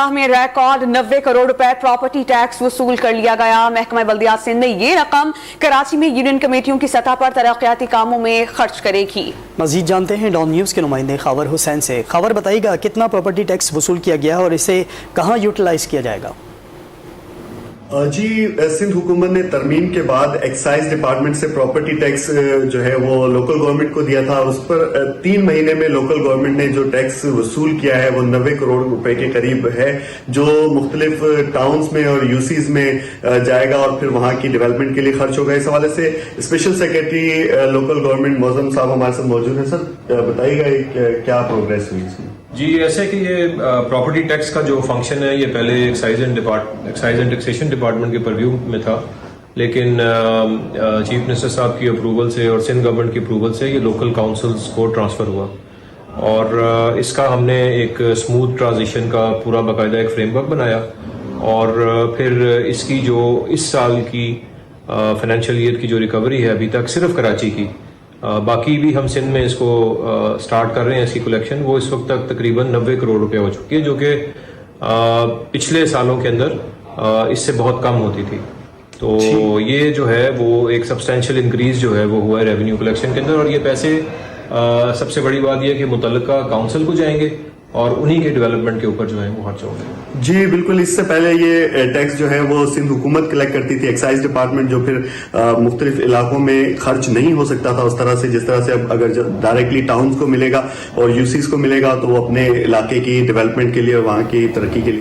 ماہ میں ریکارڈ 90 کروڑ روپے پراپرٹی ٹیکس وصول کر لیا گیا۔ محکمہ بلدیات سندھ نے یہ رقم کراچی میں یونین کمیٹیوں کی سطح پر ترقیاتی کاموں میں خرچ کرے گی۔ مزید جانتے ہیں ڈان نیوز کے نمائندے خاور حسین سے۔ خاور بتائیے گا کتنا پراپرٹی ٹیکس وصول کیا گیا ہے اور اسے کہاں یوٹیلائز کیا جائے گا؟ جی، سندھ حکومت نے ترمیم کے بعد ایکسائز ڈپارٹمنٹ سے پراپرٹی ٹیکس جو ہے وہ لوکل گورنمنٹ کو دیا تھا اور اس پر 3 مہینے میں لوکل گورنمنٹ نے جو ٹیکس وصول کیا ہے وہ 90 کروڑ روپے کے قریب ہے، جو مختلف ٹاؤنز میں اور یوسیز میں جائے گا اور پھر وہاں کی ڈیولپمنٹ کے لیے خرچ ہوگا۔ اس حوالے سے اسپیشل سیکرٹری لوکل گورنمنٹ معظم صاحب ہمارے ساتھ موجود ہیں۔ سر بتائیے گا کیا پروگریس ہوئی اس میں؟ جی، ایسے کہ یہ پراپرٹی ٹیکس کا جو فنکشن ہے یہ پہلے ایکسائز اینڈ ٹیکسیشن ڈپارٹمنٹ کے پرویو میں تھا، لیکن چیف منسٹر صاحب کی اپروول سے اور سندھ گورنمنٹ کی اپروول سے یہ لوکل کاؤنسلز کو ٹرانسفر ہوا اور اس کا ہم نے ایک اسموتھ ٹرانزیشن کا پورا باقاعدہ ایک فریم ورک بنایا اور پھر اس کی جو اس سال کی فائنینشیل ایئر کی جو ریکوری ہے ابھی تک صرف کراچی کی، باقی بھی ہم سندھ میں اس کو سٹارٹ کر رہے ہیں، اس کی کلیکشن وہ اس وقت تک تقریباً 90 کروڑ روپے ہو چکی ہے، جو کہ پچھلے سالوں کے اندر اس سے بہت کم ہوتی تھی۔ تو یہ جو ہے وہ ایک سبسٹینشیل انکریز جو ہے وہ ہوا ہے ریونیو کلیکشن کے اندر، اور یہ پیسے سب سے بڑی بات یہ ہے کہ متعلقہ کاؤنسل کو جائیں گے اور انہی کے ڈیولپمنٹ کے اوپر جو ہے وہ خرچ ہوگا۔ جی بالکل، اس سے پہلے یہ ٹیکس جو ہے وہ سندھ حکومت کلیکٹ کرتی تھی، ایکسائز ڈپارٹمنٹ جو پھر مختلف علاقوں میں خرچ نہیں ہو سکتا تھا اس طرح سے جس طرح سے اب اگر ڈائریکٹلی ٹاؤنز کو ملے گا اور یوسیز کو ملے گا تو وہ اپنے علاقے کی ڈیولپمنٹ کے لیے اور وہاں کی ترقی کے لیے